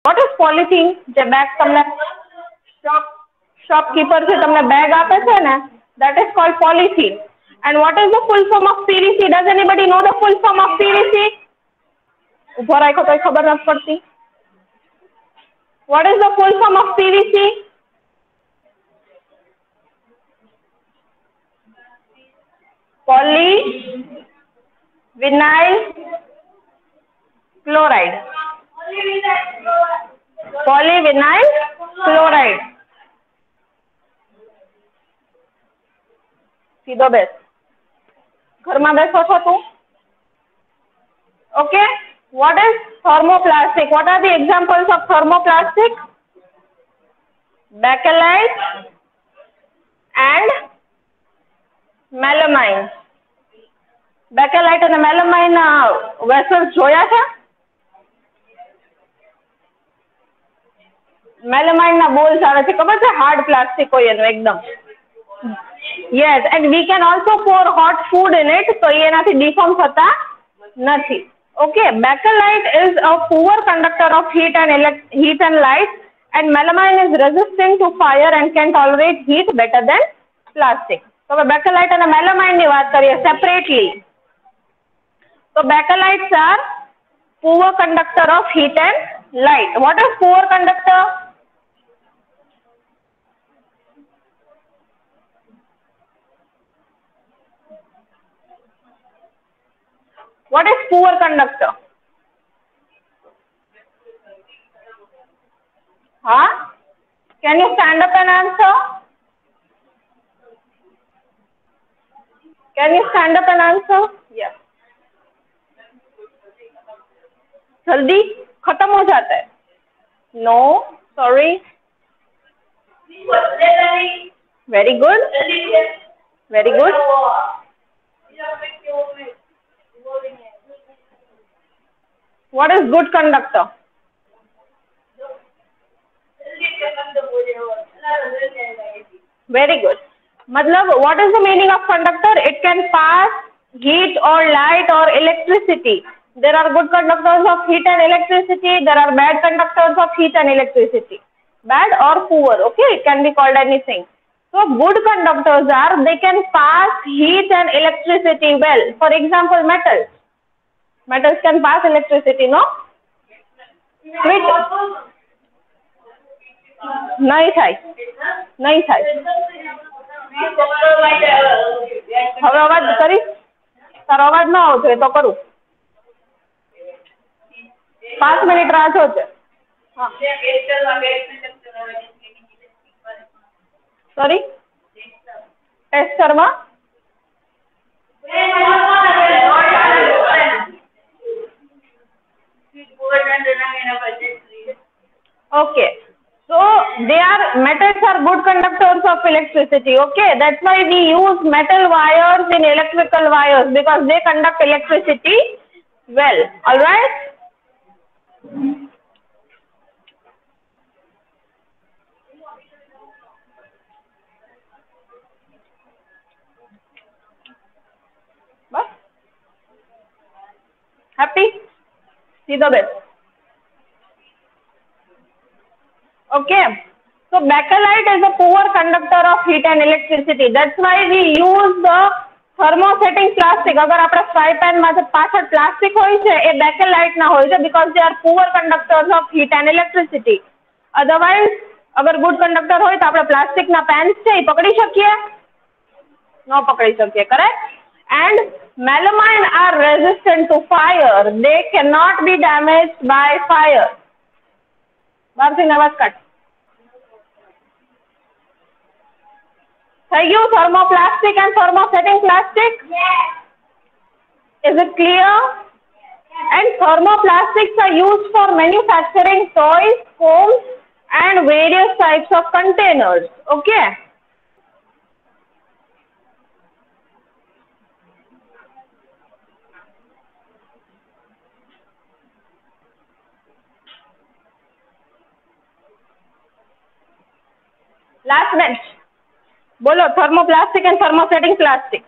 What is polythene? જે bag તમને shopkeeper છે તમને બેગ આપે છે ને, that is called polythene. And what is the full form of PVC? Does anybody know the full form of PVC? ઉભો રાખો તો ખબર નથી પડતી. What is the full form of PVC? Polyvinyl chloride. Polyvinyl chloride. સીધો બેસ. ઘરમાં બેસો છો તું? Okay. What is thermoplastic? What are the examples of thermoplastic? Bakelite and melamine. Bakelite and melamine vessels જોયા છે? melamine ના balls આવે છે, ખબર છે? હાર્ડ પ્લાસ્ટિક હોય એનું એકદમ. Yes, and we can also pour hot food in it, so એનાથી deform થતા નથી. Okay, bakelite is a poor conductor of heat and light, and melamine is resistant to fire and can tolerate heat better than plastic. So bakelite and melamine ની વાત કરીએ separately. So bakelites are poor conductor of heat and light. What is poor conductor? What is poor conductor? Huh? Can you stand up and answer? Can you stand up and answer? Yes. जल्दी खत्म हो जाता है. No, sorry. Very good. Very good. What is good conductor? Very good. मतलब what is the meaning of conductor? It can pass heat or light or electricity. There are good conductors of heat and electricity. There are bad conductors of heat and electricity. Bad or poor. Okay, it can be called anything. So good conductors are, they can pass heat and electricity well. For example, metals. Metals can pass electricity, no? Switch. नहीं થાય. હવે અવાજ કરીશ? તારો અવાજ ન આવતો હોય તો કરું. 5 મિનિટ રાહ જોજે. સોરી, ટેસ્ટરમાં okay. So metals are good conductors of electricity. Okay, that's why we use metal wires in electrical wires, because they conduct electricity well. All right. Bas? Happy? See the best. Okay. So bakelite is a poor conductor of heat and electricity. That's why we use the thermosetting plastic. अगर આપણે fry pan માં પાછળ plastic હોય છે એ bakelite ના હોય છે, because they are poor conductors of heat and electricity. Otherwise अगर good conductor હોય તો આપણે plastic ના pans છે એ પકડી શકીએ? ન પકડી શકીએ, correct? And melamine are resistant to fire. They cannot be damaged by fire. બારથી નવાજ કાઢ. થઈ ગયું thermoplastic and thermosetting plastic? Yes. Is it clear? And thermoplastics are used for manufacturing toys, foams and various types of containers. Okay. Last bench. બોલો thermoplastic and thermosetting plastic.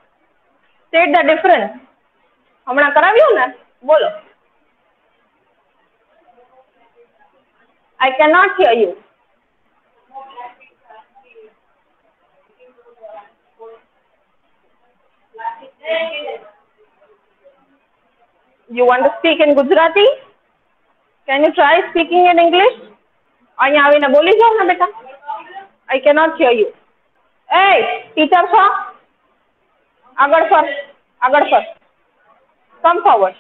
State the difference. હમણાં કરાવ્યું ને? બોલો. I cannot hear you. You want to speak in Gujarati? Can you try speaking in English? અહીંયા આવીને બોલી જાઓ ને બેટા. I cannot hear you. Hey, teacher છો? આગળ સર. આગળ સર. Come forward.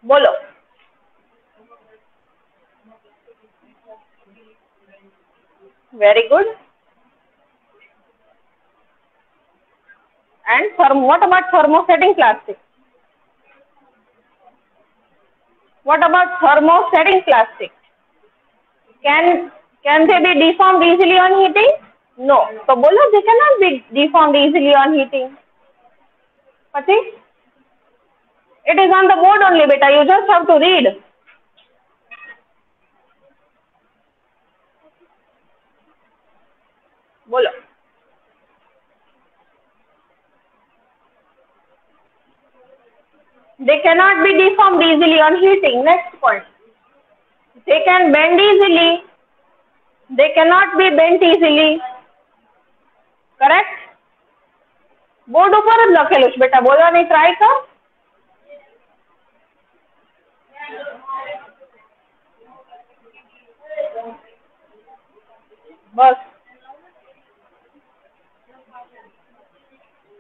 બોલો. Very good. And what about thermosetting plastic? What about thermosetting plastic? Can they be deformed easily on heating? No. So bolo, they cannot be deformed easily on heating. Pati? It is on the board only, beta. You just have to read. Bolo. They cannot be deformed easily on heating. Next point. They can bend easily. They cannot be bent easily. Correct? Board ઉપર જ લખેલું છે બેટા. બોલવાની try કર. બસ.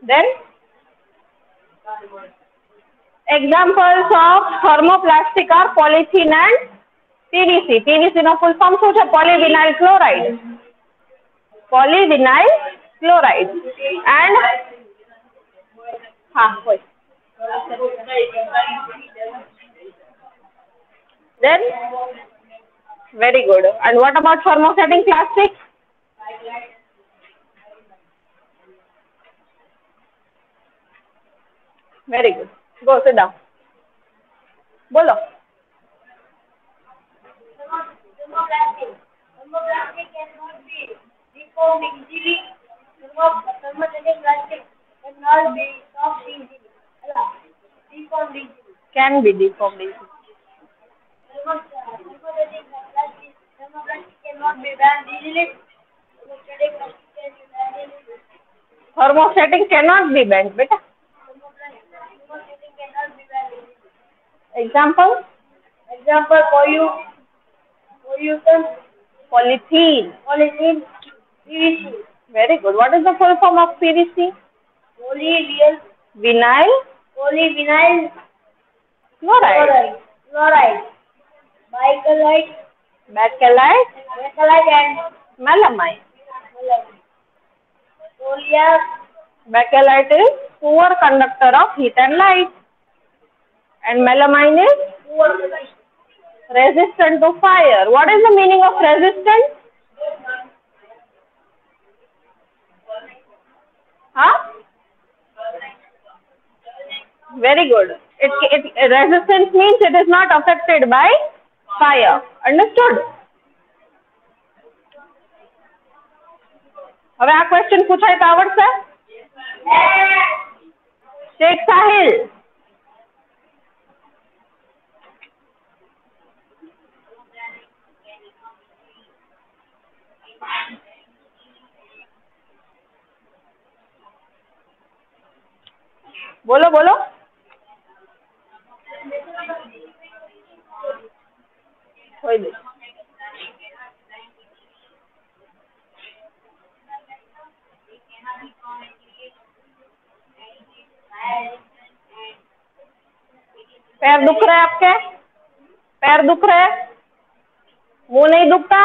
Then examples of thermoplastic are polythene and PVC. PVC no full form શું છે? Polyvinyl chloride. Polyvinyl chloride. And wait. Then very good. And what about thermosetting plastic? Very good. Go sit down. Bolo. Thermoplastic cannot be deformed easily. Thermosetting plastic cannot be soft easily. Deformed easily. Can be deformed easily. Thermosetting plastic cannot be bent easily. Thermosetting cannot be bent, beta. Thermosetting cannot be bent easily. Example? Example, polyethylene, Polythene. PVC. Very good. What is the full form of PVC? Polyvinyl chloride. Bakelite and melamine. Bakelite is poor conductor of heat and light. And melamine is resistant to fire. What is the meaning of resistant? Very good. Resistance means it is not affected by fire. Understood? હવે આ question પૂછાય તો આવડશે? શેખ સાહિલ. બોલો બોલો. હોય દે. पैर दुख रहे आपके? पैर दुख रहे? मुंह नहीं दुखता?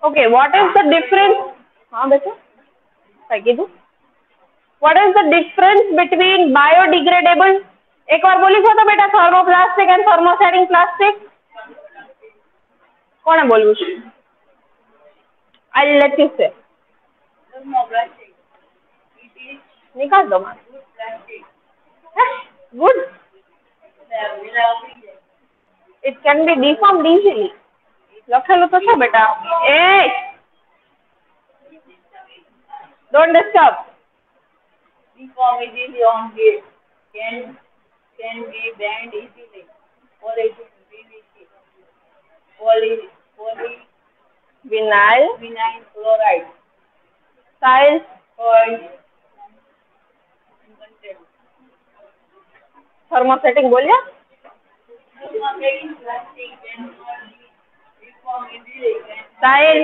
Okay, what is the difference? हाँ बेटा, क्या कीधु? What is the difference between biodegradable? एक बार बोली छो तो बेटा thermoplastic and thermosetting plastic. कौन है बोलूँ? I'll let you say. thermoplastic. निकाल दो मार. Good. It can be deformed easily. લખેલું તો છે બેટા. Don't disturb. Reform easily on gate. Can be bent easily. PVC. Vinyl. Vinyl chloride. Size. Oil. Thermosetting बोलिए. Plastic can reform easily. Style.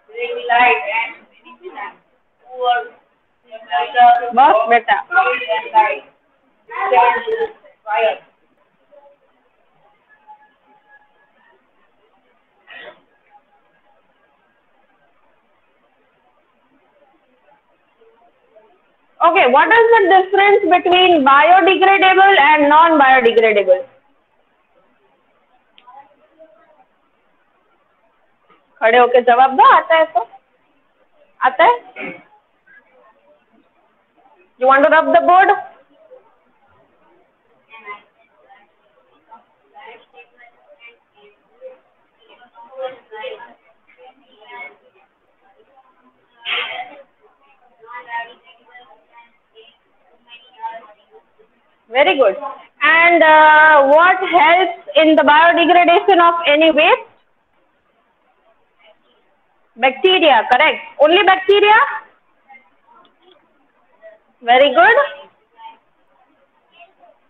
Very light and minimal. Poor. बस बेटा. Fire. Okay, what is the difference between biodegradable and non-biodegradable? खड़े होके जवाब दो. आता है तो आता है. You want to rub the board? Very good. And what helps in the biodegradation of any waste? Bacteria, correct. Only bacteria? Very good.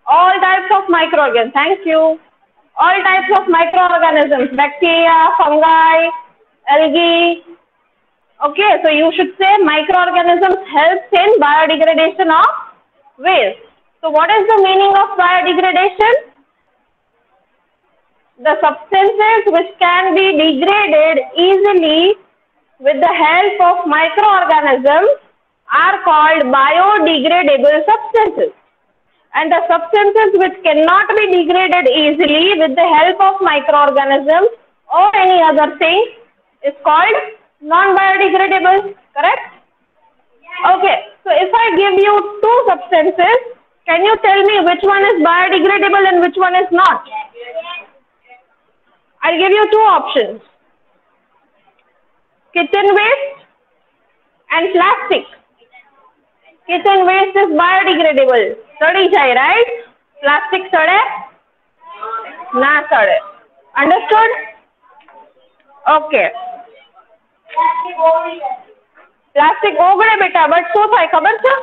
All types of microorganisms. Thank you. All types of microorganisms. Bacteria, fungi, algae. Okay, so you should say microorganisms helps in biodegradation of waste. So what is the meaning of biodegradation? The substances which can be degraded easily with the help of microorganisms are called biodegradable substances. And the substances which cannot be degraded easily with the help of microorganisms or any other thing is called non-biodegradable. Correct? Okay. So if I give you two substances, can you tell me which one is biodegradable and which one is not? I'll give you two options. Kitchen waste and plastic. Kitchen waste is biodegradable. Sadi jai, right? Plastic sade? Na sade. Understood? Okay. Plastic ogde beta, but શું થાય ખબર છે?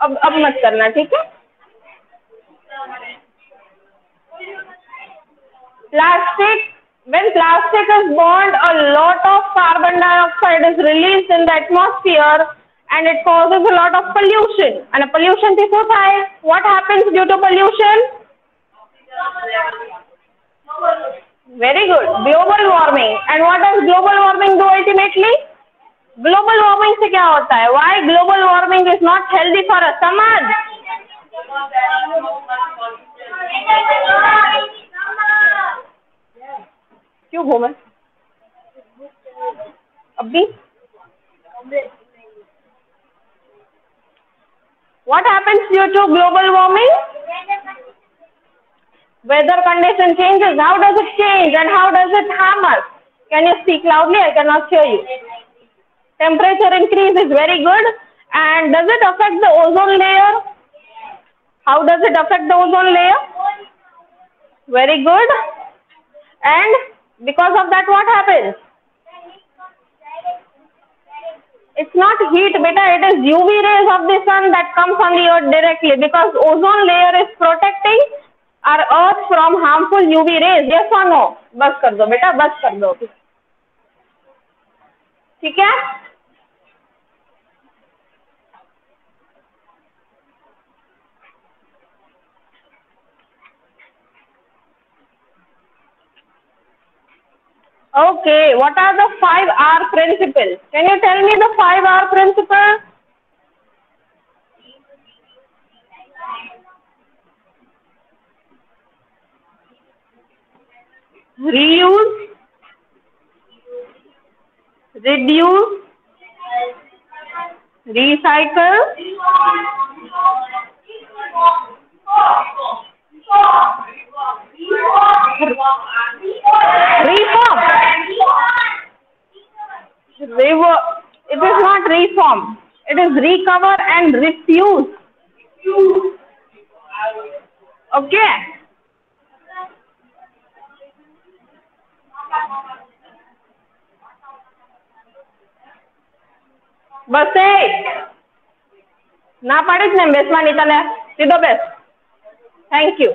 अब मत करना, ठीक है? Plastic, when plastic is burned, a lot of carbon dioxide is released in the atmosphere and it causes a lot of pollution. And pollution થી શું થાય? What happens due to pollution? Very good. Global warming. And what does global warming do ultimately? Global warming से क्या होता है? Why global warming is not healthy for us? समझ? क्यों घूमे? अभी? What happens due to global warming? Weather condition changes. How does it change and how does it harm us? Can you speak loudly? I cannot hear you. Temperature increase is very good. And does it affect the ozone layer? How does it affect the ozone layer? Very good. And because of that, what happens? It's not heat, beta. It is UV rays of the sun that comes on the earth directly because ozone layer is protecting our earth from harmful UV rays. Yes or no? बस कर दो बेटा, बस कर दो. ठीक है? Okay, what are the 5R principles? Can you tell me the 5R principle? Reuse, reduce, recycle, Reform. It is not reform. It is recover and refuse. Okay. બસ ના પાડીશ ને બેસવાની તને સીધો બેસ. Thank you.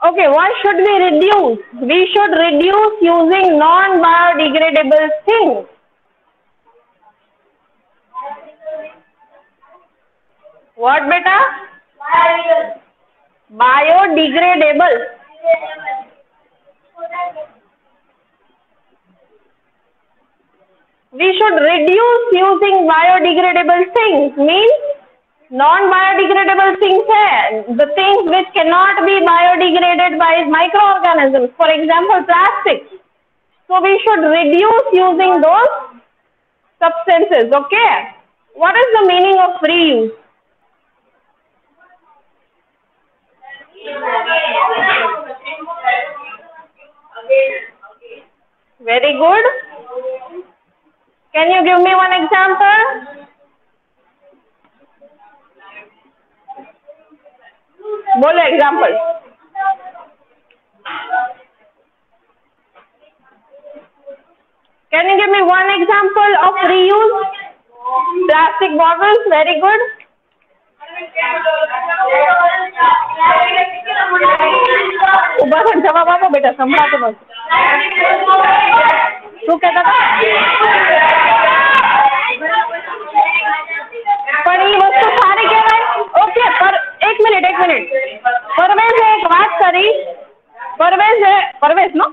Okay, what should we reduce? We should reduce using non-biodegradable things. What, beta? Biodegradable. We should reduce using biodegradable things. Means non-biodegradable things है, the things which cannot be biodegraded by microorganisms, for example plastic. So we should reduce using those substances. Okay, what is the meaning of reuse? Very good. Can you give me one example? बोलो example. Can you give me one example of reuse? Plastic bottles. Very good. ઉભા થઈને જવાબ આપો બેટા, સંભળાતો નથી. શું કહેતા હતા? પણ એ વસ્તુ સારી કહેવાય. ઓકે, પર એક મિનિટ પરવેઝે એક વાત કરી. પરવેઝ નો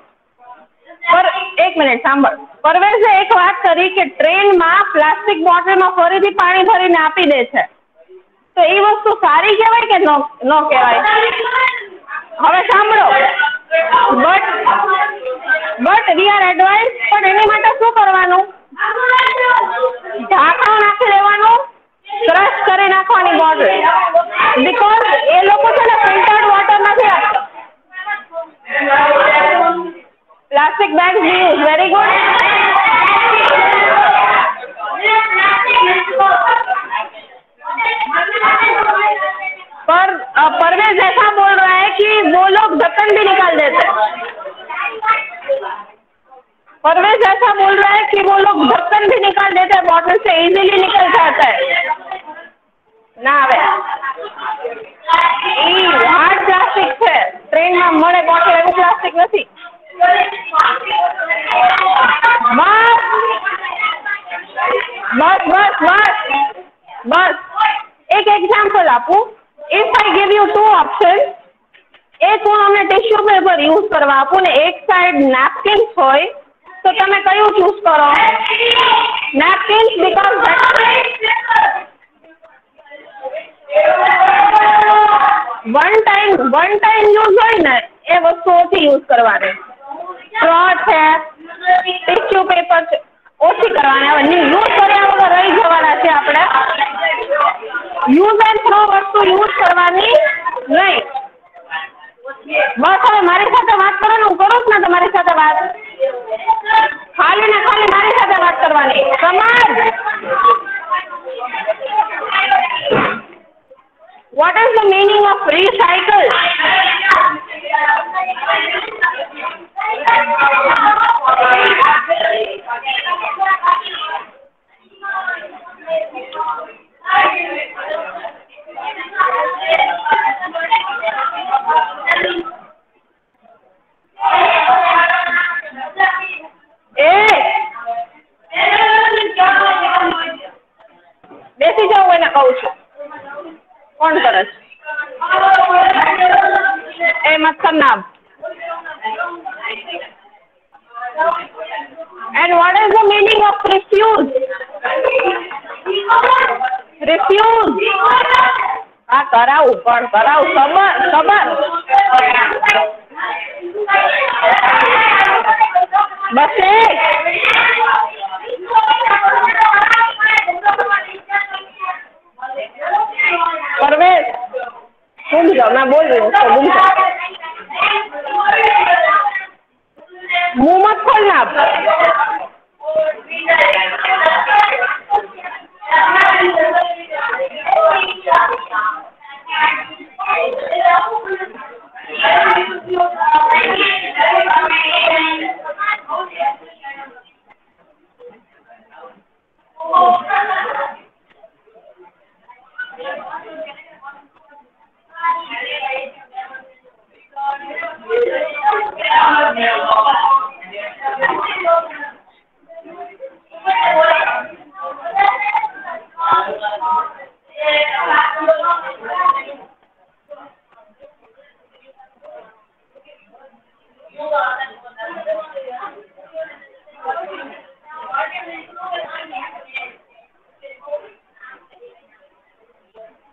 એક મિનિટ સાંભળ. પરવેઝે એક વાત કરી કે ટ્રેનમાં પ્લાસ્ટિક બોટલમાં ફરીથી પાણી ભરીને આપી દે છે, તો એ વસ્તુ સારી કહેવાય કે ન કહેવાય? હવે સાંભળો. બટ વી આર એડવાઇસ, પણ એની માટે શું કરવાનું? ઢાંકણું નાખી દેવાનું, ક્રશ કરી નાખવાની બોટલ. બીકોઝ એ લોકો છે ને ફિલ્ટર્ડ વોટર નથી આપતા. Plastic bags use. Very good. पर परवेज ऐसा बोल रहा है कि वो लोग ढक्कन भी निकाल देते हैं. परवेज ऐसा बोल रहा है कि वो लोग ढक्कन भी निकाल देते हैं, बॉटल से इजीली निकल जाता है. ना आवे हार्ड प्लास्टिक है, ट्रेन में મળે બોટલ એવું પ્લાસ્ટિક નથી. બસ એક એક્ઝામ્પલ આપું. If I give you two options, એક હું અમને ટિશ્યુ પેપર યુઝ કરવા આપું ને એક સાઈડ નેપકિન્સ હોય, તો તમે કયું ચૂઝ કરો? Napkins, because one time use હોય ને એ વસ્તુ ઓછી યુઝ કરવાની. સ્ટ્રો છે, ટિશ્યુ પેપર છે, ઓછી કરવાની. હવે યુઝ કર્યા વગર રહી જવાના છે આપણે. યુઝ એન્ડ થ્રો વસ્તુ યુઝ કરવાની નહીં. બસ હવે મારી સાથે વાત કરો ને, હું કરું જ ને તમારી સાથે વાત. ખાલી ને ખાલી મારી સાથે વાત કરવાની. સમાજ, what is the meaning of recycle? બેસી જાઓ, એને કહું છું. કોણ કરે છે? એ મત્સર નામ. And what is the meaning of refuse? Refuse. હા કરાવું, પણ કરાવું. ખબર બસ પરવેશ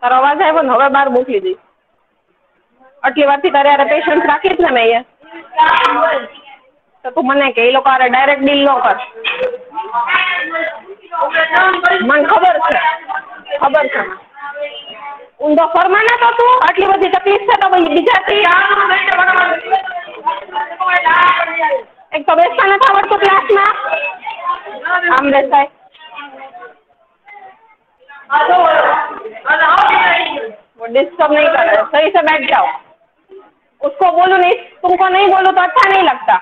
તારો અવાજ આવ્યો ને હવે બહાર મોકલી દઈશ. આટલી વારથી તારે યારે પેશન્સ રાખીશ ને મેં અહીંયા તો તું મને કે એ લોકો આરે ડાયરેક્ટ ડીલ ન કર. મને ખબર છે ઊંધો ફરમાને તો તું આટલી બધી તકલીફ છે તો બીજાથી એક તો બેસતા નથી આવડતું ક્લાસમાં આમ બેસાય. वो डिस्टर्ब नहीं कर रहे, सही से बैठ जाओ. उसको बोलूं नहीं, तुमको नहीं बोलूं तो अच्छा नहीं लगता.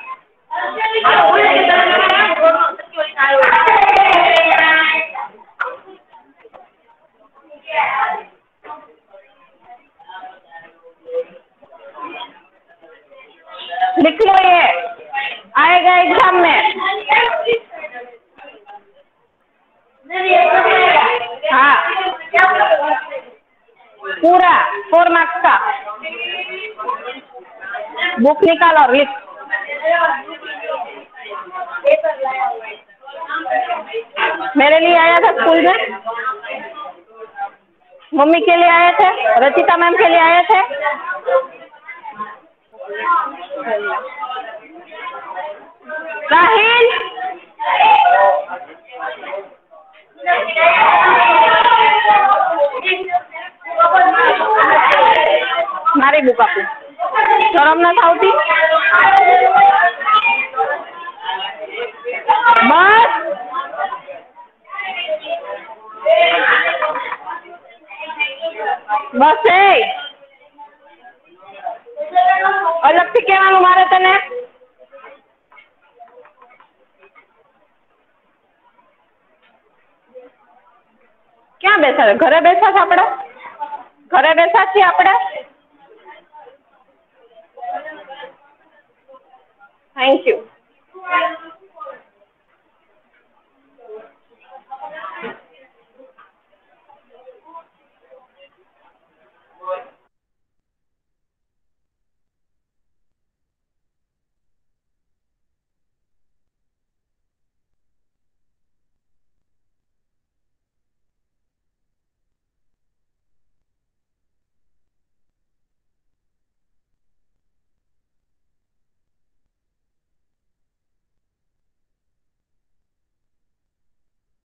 लिख लो ये आएगा एग्जाम में. हाँ पूरा 4 मार्क्स का. बुक निकालो और लिख. मेरे लिए आया था स्कूल में, मम्मी के लिए आए थे, रचिता मैम के लिए आए थे. राहिल મારી બુક આપું. શરમ નથી આવતી? બસ બસ એ અલગથી કહેવાનું મારે તને. ક્યાં બેસા છે? ઘરે બેસા છે આપણે? ઘરે બેસા છીએ આપણે? Thank you.